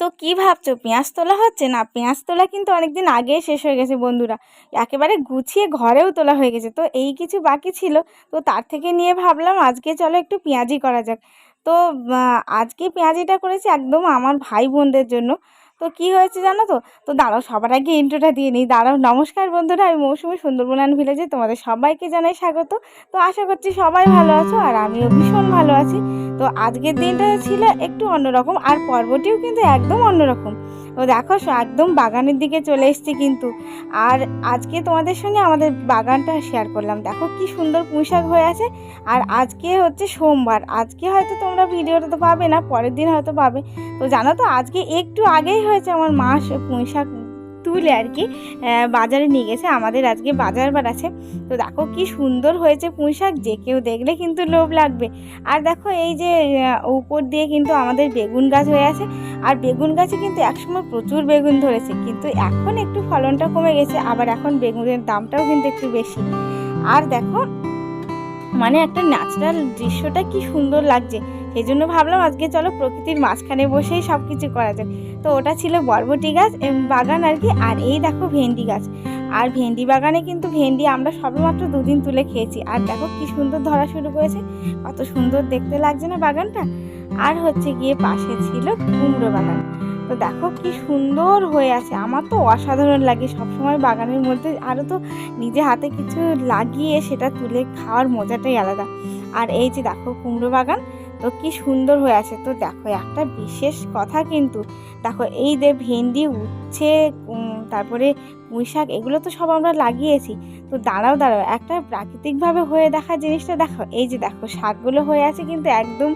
তো কি ভাবছো পেঁয়াজ তোলা হচ্ছে না? পেঁয়াজ তোলা কিন্তু অনেকদিন আগেই শেষ হয়ে গেছে বন্ধুরা। একেবারে গুছিয়ে ঘরেও তোলা হয়ে গেছে, তো এই কিছু বাকি ছিল। তো তার থেকে নিয়ে ভাবলাম আজকে চলো একটু পেঁয়াজি করা যাক। তো আজকে পেঁয়াজিটা করেছি একদম আমার ভাই বোনদের জন্য। তো কি হয়েছে জানো তো? তো দাঁড়াও, সবার আগে ইন্ট্রোটা দিয়ে নিই। দাঁড়াও, নমস্কার বন্ধুরা, আমি মৌসুমী সুন্দরবন ভিলেজে তোমাদের সবাইকে জানাই স্বাগত। তো আশা করছি সবাই ভালো আছো, আর আমিও ভীষণ ভালো আছি। তো আজকের দিনটা ছিল একটু অন্যরকম, আর পর্বটিও কিন্তু একদম অন্যরকম। তো দেখো, একদম বাগানের দিকে চলে এসেছি কিন্তু। আর আজকে তোমাদের সঙ্গে আমাদের বাগানটা শেয়ার করলাম। দেখো কি সুন্দর পুঁইশাক হয়ে আছে। আর আজকে হচ্ছে সোমবার, আজকে হয়তো তোমরা ভিডিওটা তো পাবে না, পরের দিন হয়তো পাবে। তো জানো তো, আজকে একটু আগেই হয়েছে আমার মা পুঁইশাক তুলে আর কি বাজারে নিয়ে গেছে। আমাদের আজকে বাজার বার আছে। তো দেখো কি সুন্দর হয়েছে পুঁইশাক, যে কেউ দেখলে কিন্তু লোভ লাগবে। আর দেখো এই যে উপর দিয়ে কিন্তু আমাদের বেগুন গাছ হয়ে আছে। আর বেগুন গাছে কিন্তু একসময় প্রচুর বেগুন ধরেছে, কিন্তু এখন একটু ফলনটা কমে গেছে। আবার এখন বেগুনের দামটাও কিন্তু একটু বেশি। আর দেখো, মানে একটা ন্যাচারাল দৃশ্যটা কি সুন্দর লাগছে। সেই জন্য ভাবলাম আজকে চলো প্রকৃতির মাঝখানে বসেই সব কিছু করা যায়। তো ওটা ছিল বরবটি গাছ বাগান আর কি। আর এই দেখো ভেন্ডি গাছ। আর ভেন্ডি বাগানে কিন্তু ভেন্ডি আমরা সবেমাত্র দুদিন তুলে খেয়েছি। আর দেখো কি সুন্দর ধরা শুরু করেছে, কত সুন্দর দেখতে লাগছে না বাগানটা। আর হচ্ছে গিয়ে পাশে ছিল কুমড়ো বাগান। তো দেখো কি সুন্দর হয়ে আছে, আমার তো অসাধারণ লাগে সবসময় বাগানের মধ্যে। আরও তো নিজে হাতে কিছু লাগিয়ে সেটা তুলে খাওয়ার মজাটাই আলাদা। আর এই যে দেখো কুমড়ো বাগান, তো কি সুন্দর হয়ে আছে। তো দেখো একটা বিশেষ কথা কিন্তু, দেখো এই যে ভেন্ডি, উচ্ছে, তারপরে পুঁইশাক, এগুলো তো সব আমরা লাগিয়েছি। তো দাঁড়াও দাঁড়াও, একটা প্রাকৃতিকভাবে হয়ে দেখা জিনিসটা দেখো। এই যে দেখো শাকগুলো হয়ে আছে কিন্তু একদম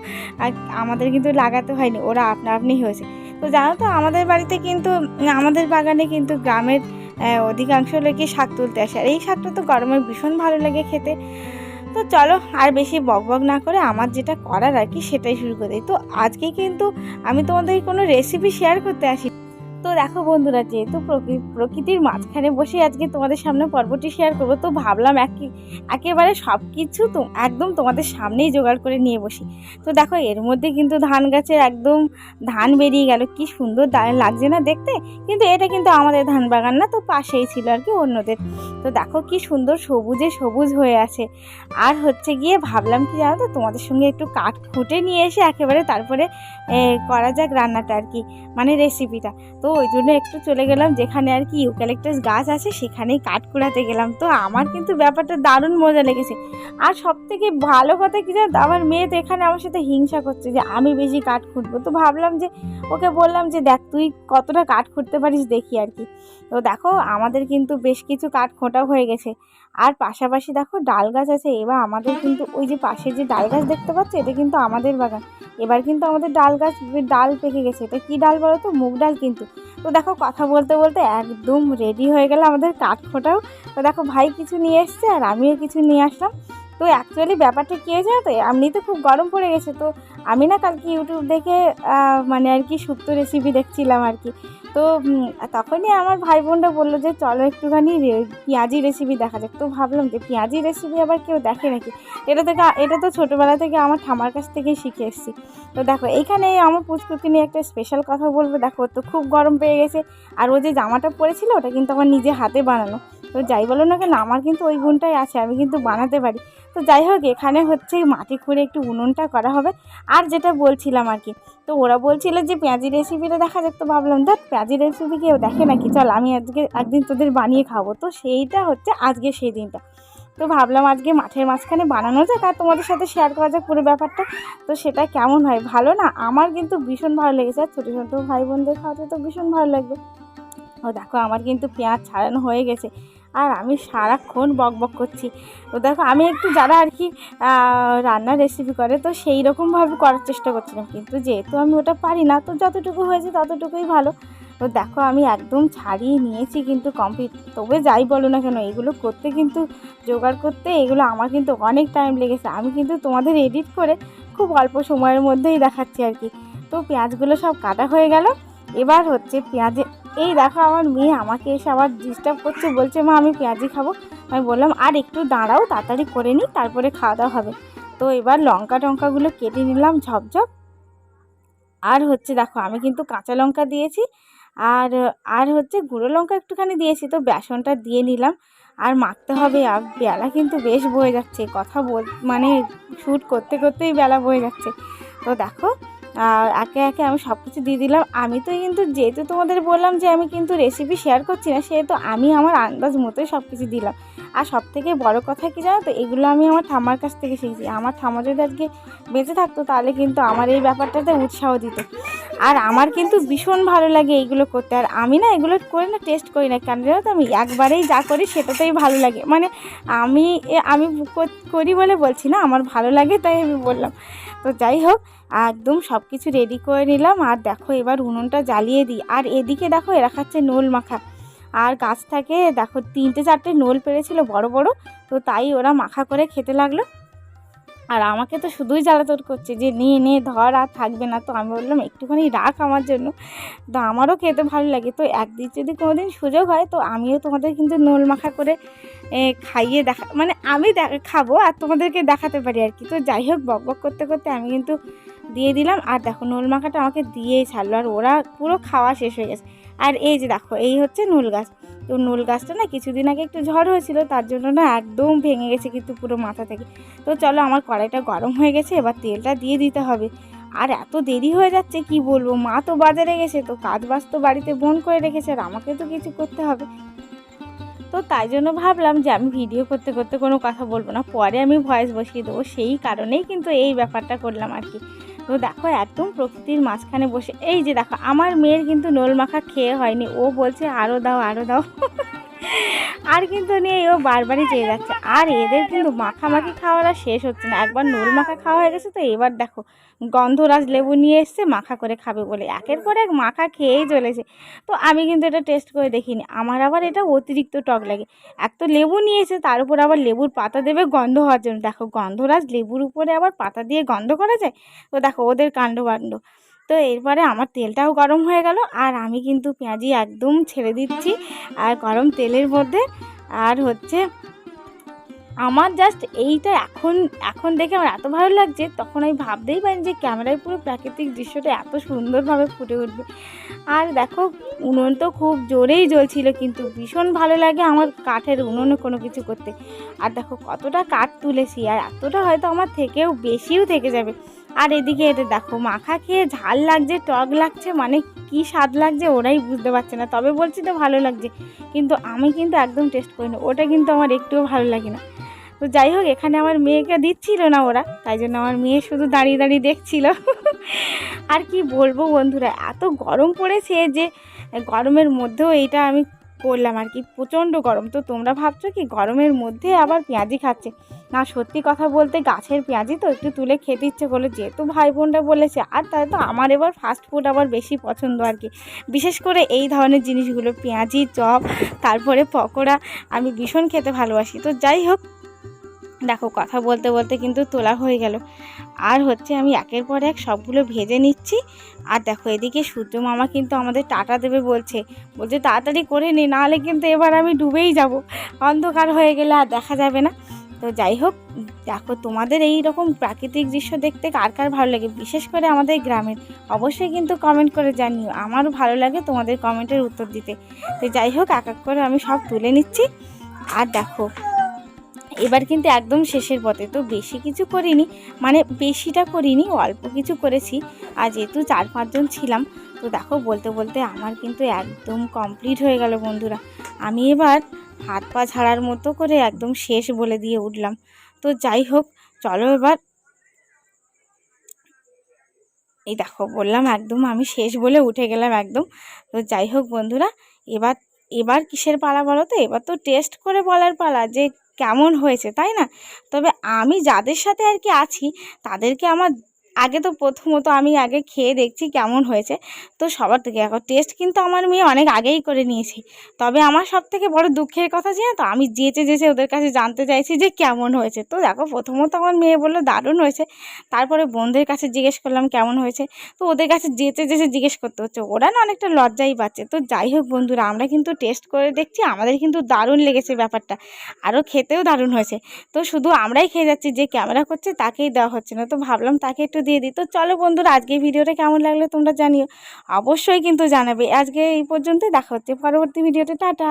আমাদের কিন্তু লাগাতে হয়নি, ওরা আপনা আপনি হয়েছে। তো জানো তো, আমাদের বাড়িতে কিন্তু, আমাদের বাগানে কিন্তু গ্রামের অধিকাংশ লোকই শাক তুলতে আসে। আর এই শাকটা তো গরমে ভীষণ ভালো লাগে খেতে। তো চলো আর বেশি বকবক না করে আমার যেটা করার আর কি সেটাই শুরু করে দিই। তো আজকে কিন্তু আমি তোমাদের কোনো রেসিপি শেয়ার করতে আসি। তো দেখো বন্ধুরা, যেহেতু প্রকৃতির মাঝখানে বসে আজকে তোমাদের সামনে পর্বটি শেয়ার করবো, তো ভাবলাম একেবারে সব কিছু তো একদম তোমাদের সামনেই জোগাড় করে নিয়ে বসি। তো দেখো এর মধ্যে কিন্তু ধান গাছের একদম ধান বেরিয়ে গেল, কি সুন্দর লাগছে না দেখতে। কিন্তু এটা কিন্তু আমাদের ধান বাগান না, তো পাশেই ছিল আর কি অন্যদের। তো দেখো কি সুন্দর সবুজে সবুজ হয়ে আছে। আর হচ্ছে গিয়ে ভাবলাম কি জানো তো, তোমাদের সঙ্গে একটু কাঠ খুঁটে নিয়ে এসে একেবারে তারপরে করা যাক রান্নাটা আর কি, মানে রেসিপিটা। তো ওই জন্য একটু চলে গেলাম যেখানে আর কি ইউক্যালিপটাস গাছ আছে, সেখানেই কাঠ কুড়াতে গেলাম। তো আমার কিন্তু ব্যাপারটা দারুণ মজা লেগেছে। আর সব থেকে ভালো কথা কি জানো, আমার মেয়ে তো এখানে আমার সাথে হিংসা করছে যে আমি বেশি কাঠ খুঁটবো। তো ভাবলাম যে ওকে বললাম যে দেখ তুই কতটা কাঠ খুঁটতে পারিস দেখি আর কি। তো দেখো আমাদের কিন্তু বেশ কিছু কাঠ খোঁটাও হয়ে গেছে। আর পাশাপাশি দেখো ডাল গাছ আছে। এবার আমাদের কিন্তু ওই যে পাশে যে ডাল গাছ দেখতে পাচ্ছ, এটা কিন্তু আমাদের বাগান। এবার কিন্তু আমাদের ডাল গাছ ডাল পেকে গেছে। এটা কি ডাল বলো তো? মুগ ডাল কিন্তু। তো দেখো কথা বলতে বলতে একদম রেডি হয়ে গেল আমাদের কাঠ খোঁটাও। তো দেখো ভাই কিছু নিয়ে এসছে আর আমিও কিছু নিয়ে আসলাম। তো অ্যাকচুয়ালি ব্যাপারটা কী হয়েছে না, তো এমনিতে খুব গরম পড়ে গেছে। তো আমি না কালকে ইউটিউব দেখে মানে আর কি শুক্তো রেসিপি দেখছিলাম আর কি। তো তখনই আমার ভাই বোনরা বললো যে চলো একটুখানি পেঁয়াজি রেসিপি দেখা যাক। তো ভাবলাম যে পেঁয়াজি রেসিপি আবার কেউ দেখে নাকি। এটা তো ছোটোবেলা থেকে আমার ঠামার কাছ থেকেই শিখে এসেছি। তো দেখো এইখানে আমার পুচকুকে নিয়ে একটা স্পেশাল কথা বলবো। দেখো তো খুব গরম পেয়ে গেছে। আর ও যে জামাটা পরেছিল ওটা কিন্তু আমার নিজে হাতে বানানো। তো যাই বলো না কেন, আমার কিন্তু ওই গুণটাই আছে, আমি কিন্তু বানাতে পারি। তো যাই হোক, এখানে হচ্ছে মাটি খুঁড়ে একটু উনুনটা করা হবে। আর যেটা বলছিলাম আর কি, তো ওরা বলছিল যে পেঁয়াজি রেসিপিটা দেখা যাক। তো ভাবলাম দেখ পেঁয়াজি রেসিপি কেউ দেখে নাকি, চল আমি আজকে একদিন তোদের বানিয়ে খাবো। তো সেইটা হচ্ছে আজকে সেই দিনটা। তো ভাবলাম আজকে মাঠের মাঝখানে বানানো যাক আর তোমাদের সাথে শেয়ার করা যাক পুরো ব্যাপারটা। তো সেটা কেমন হয়, ভালো না? আমার কিন্তু ভীষণ ভালো লেগেছে। আর ছোটো ছোটো ভাই বোনদের খাওয়াতে তো ভীষণ ভালো লাগবে। ও দেখো আমার কিন্তু পেঁয়াজ ছাড়ানো হয়ে গেছে, আর আমি সারাক্ষণ বক বক করছি। তো দেখো আমি একটু যারা আর কি রান্নার রেসিপি করে, তো সেই রকমভাবে করার চেষ্টা করছিলাম, কিন্তু যেহেতু আমি ওটা পারি না, তো যতটুকু হয়েছে ততটুকুই ভালো। তো দেখো আমি একদম ছাড়িয়ে নিয়েছি কিন্তু কমপ্লিট। তবে যাই বলো না কেন, এগুলো করতে কিন্তু জোগাড় করতে এগুলো আমার কিন্তু অনেক টাইম লেগেছে। আমি কিন্তু তোমাদের এডিট করে খুব অল্প সময়ের মধ্যেই দেখাচ্ছি আর কি। তো পেঁয়াজগুলো সব কাটা হয়ে গেল। এবার হচ্ছে পেঁয়াজে, এই দেখো আমার মেয়ে আমাকে এসে আবার ডিস্টার্ব করছে, বলছে মা আমি পেঁয়াজি খাবো। আমি বললাম আর একটু দাঁড়াও, তাড়াতাড়ি করে নিই, তারপরে খাওয়া দাওয়া হবে। তো এবার লঙ্কাগুলো কেটে নিলাম ঝপঝপ। আর হচ্ছে দেখো আমি কিন্তু কাঁচা লঙ্কা দিয়েছি, আর আর হচ্ছে গুঁড়ো লঙ্কা একটুখানি দিয়েছি। তো বেসনটা দিয়ে নিলাম, আর মাখতে হবে। আর বেলা কিন্তু বেশ বয়ে যাচ্ছে, কথা মানে শ্যুট করতে করতেই বেলা বয়ে যাচ্ছে। তো দেখো একে একে আমি সব কিছু দিয়ে দিলাম। আমি তো কিন্তু যেহেতু তোমাদের বললাম যে আমি কিন্তু রেসিপি শেয়ার করছি না, সেহেতু আমি আমার আন্দাজ মতোই সব কিছু দিলাম। আর সবথেকে বড় কথা কি জানো তো, এগুলো আমি আমার ঠাম্মার কাছ থেকে শিখেছি। আমার ঠাম্মা যদি আজকে বেঁচে থাকতো তাহলে কিন্তু আমার এই ব্যাপারটাতে উৎসাহ দিত। আর আমার কিন্তু ভীষণ ভালো লাগে এইগুলো করতে। আর আমি না এগুলো করে না টেস্ট করি না, কেন জানো তো, আমি একবারেই যা করি সেটাতেই ভালো লাগে। মানে আমি আমি করি বলে বলছি না, আমার ভালো লাগে তাই আমি বললাম। তো যাই হোক, একদম সব কিছু রেডি করে নিলাম। আর দেখো এবার উনুনটা জ্বালিয়ে দিই। আর এদিকে দেখো এরা খাচ্ছে নোল মাখা। আর গাছ থেকে দেখো 3-4টে নোল পেড়েছিল বড় বড়, তো তাই ওরা মাখা করে খেতে লাগলো। আর আমাকে তো শুধুই জ্বালাতন করছে যে নিয়ে নিয়ে ধর, আর থাকবে না। তো আমি বললাম একটুখানি রাখ আমার জন্য, তো আমারও খেতে ভালো লাগে। তো একদিন যদি কোনো দিন সুযোগ হয় তো আমিও তোমাদের কিন্তু নোল মাখা করে খাইয়ে মানে আমি খাবো আর তোমাদেরকে দেখাতে পারি আর কি। তো যাই হোক, বক বক করতে করতে আমি কিন্তু দিয়ে দিলাম। আর দেখো নোল মাখাটা আমাকে দিয়েই ছাড়লো, আর ওরা পুরো খাওয়া শেষ হয়ে গেছে। আর এই যে দেখো এই হচ্ছে নোল গাছ। তো নোল গাছটা না কিছুদিন আগে একটু ঝড় হয়েছিল, তার জন্য না একদম ভেঙে গেছে কিন্তু পুরো মাথা থেকে। তো চলো, আমার কড়াইটা গরম হয়ে গেছে, এবার তেলটা দিয়ে দিতে হবে। আর এত দেরি হয়ে যাচ্ছে কি বলবো, মা তো বাজারে গেছে, তো কাজ বাজ তো বাড়িতে বোন করে রেখেছে, আর আমাকে তো কিছু করতে হবে। তো তাই জন্য ভাবলাম যে আমি ভিডিও করতে করতে কোনো কথা বলবো না, পরে আমি ভয়েস বসিয়ে দেবো। সেই কারণেই কিন্তু এই ব্যাপারটা করলাম আর কি। তো দেখো একদম প্রকৃতির মাঝখানে বসে, এই যে দেখো আমার মেয়ের কিন্তু নোল মাখা খেয়ে হয়নি, ও বলছে আরও দাও আরও দাও। আর কিন্তু নিয়ে ও বারবারই চেয়ে যাচ্ছে। আর এদের কিন্তু মাখামাখি খাওয়াটা শেষ হচ্ছে না। একবার নোল মাখা খাওয়া হয়ে গেছে, তো এবার দেখো গন্ধরাজ লেবু নিয়ে এসছে মাখা করে খাবে বলে একের পর এক মাখা খেয়েই চলেছে। তো আমি কিন্তু এটা টেস্ট করে দেখিনি, আমার আবার এটা অতিরিক্ত টক লাগে। এক তো লেবু নিয়েছে, তার উপর আবার লেবুর পাতা দেবে গন্ধ হওয়ার জন্য। দেখো গন্ধরাজ লেবুর উপরে আবার পাতা দিয়ে গন্ধ করা যায়? তো দেখো ওদের কাণ্ড। তো এরপরে আমার তেলটাও গরম হয়ে গেল, আর আমি কিন্তু পেঁয়াজি একদম ছেড়ে দিচ্ছি আর গরম তেলের মধ্যে। আর হচ্ছে আমার জাস্ট এইটা এখন এখন দেখে আমার এত ভালো লাগছে, তখন আমি ভাবতেই পারিনি যে ক্যামেরায় পুরো প্রাকৃতিক দৃশ্যটা এত সুন্দরভাবে ফুটে উঠবে। আর দেখো উনুন তো খুব জোরেই জ্বলছিল, কিন্তু ভীষণ ভালো লাগে আমার কাঠের উনুনে কোনো কিছু করতে। আর দেখো কতটা কাঠ তুলেছি, আর এতটা হয়তো আমার থেকেও বেশিও থেকে যাবে। আর এদিকে এদের দেখো মাখা খেয়ে ঝাল লাগছে, টক লাগছে, মানে কি স্বাদ লাগছে ওরাই বুঝতে পারছে না, তবে বলছি তো ভালো লাগছে। কিন্তু আমি কিন্তু একদম টেস্ট করিনি, ওটা কিন্তু আমার একটুও ভালো লাগে না। তো যাই হোক, এখানে আমার মেয়েকে দিচ্ছিল না ওরা, তাই জন্য আমার মেয়ে শুধু দাঁড়িয়ে দাঁড়িয়ে দেখছিল। আর কি বলবো বন্ধুরা, এত গরম পড়েছে যে গরমের মধ্যেও এইটা আমি করলাম আর কি। প্রচণ্ড গরম। তো তোমরা ভাবছো কি গরমের মধ্যে আবার পেঁয়াজি খাচ্ছে? না, সত্যি কথা বলতে গাছের পেঁয়াজি তো একটু তুলে খেতে ইচ্ছে করলো, যেহেতু ভাই বোনরা বলেছে। আর তাই তো আমার এবার ফাস্ট ফুড আবার বেশি পছন্দ আর কি, বিশেষ করে এই ধরনের জিনিসগুলো, পেঁয়াজি, চপ, তারপরে পকোড়া আমি ভীষণ খেতে ভালোবাসি। তো যাই হোক, দেখো কথা বলতে বলতে কিন্তু তোলা হয়ে গেল। আর হচ্ছে আমি একের পর এক সবগুলো ভেজে নিচ্ছি। আর দেখো এদিকে সূর্য মামা কিন্তু আমাদের টাটা দেবে বলছে তাড়াতাড়ি করে নে, নাহলে কিন্তু এবার আমি ডুবেই যাব, অন্ধকার হয়ে গেলে আর দেখা যাবে না। তো যাই হোক, দেখো তোমাদের এই রকম প্রাকৃতিক দৃশ্য দেখতে কার কার ভালো লাগে, বিশেষ করে আমাদের গ্রামের, অবশ্যই কিন্তু কমেন্ট করে জানিও। আমারও ভালো লাগে তোমাদের কমেন্টের উত্তর দিতে। তো যাই হোক, এক এক করে আমি সব তুলে নিচ্ছি। আর দেখো এবার কিন্তু একদম শেষের পথে, তো বেশি কিছু করিনি, মানে বেশিটা করিনি, অল্প কিছু করেছি। আর যেহেতু 4-5 জন ছিলাম, তো দেখো বলতে বলতে আমার কিন্তু একদম কমপ্লিট হয়ে গেল বন্ধুরা। আমি এবার হাত পা ঝাড়ার মতো করে একদম শেষ বলে দিয়ে উঠলাম। তো যাই হোক, চলো এবার, এই দেখো বললাম একদম আমি শেষ বলে উঠে গেলাম একদম। তো যাই হোক বন্ধুরা, এবার এবার কিসের পালা বলো তো? এবার তো টেস্ট করে বলার পালা যে কেমন হয়েছে, তাই না? তবে আমি যাদের সাথে আর কি আছি তাদেরকে আমার আগে তো প্রথমত আমি আগে খেয়ে দেখছি কেমন হয়েছে। তো সবার থেকে এখন টেস্ট কিন্তু আমার মেয়ে অনেক আগেই করে নিয়েছে। তবে আমার সব থেকে বড় দুঃখের কথা জানো তো, আমি যেচে যেচে ওদের কাছে জানতে চাইছি যে কেমন হয়েছে। তো দেখো প্রথমত আমার মেয়ে বললো দারুণ হয়েছে, তারপরে বোনদের কাছে জিজ্ঞেস করলাম কেমন হয়েছে। তো ওদের কাছে যেতে যেতে জিজ্ঞেস করতে হচ্ছে, ওরা না অনেকটা লজ্জাই পাচ্ছে। তো যাই হোক বন্ধুরা, আমরা কিন্তু টেস্ট করে দেখছি, আমাদের কিন্তু দারুণ লেগেছে ব্যাপারটা, আরও খেতেও দারুণ হয়েছে। তো শুধু আমরাই খেয়ে যাচ্ছি, যে ক্যামেরা করছে তাকেই দেওয়া হচ্ছে না। তো ভাবলাম তাকে একটু দিয়ে দিই। তো চলো বন্ধুরা, আজকে এই ভিডিওটা কেমন লাগলো তোমরা জানিও, অবশ্যই কিন্তু জানাবে। আজকে এই পর্যন্তই, দেখা হচ্ছে পরবর্তী ভিডিওতে। টাটা।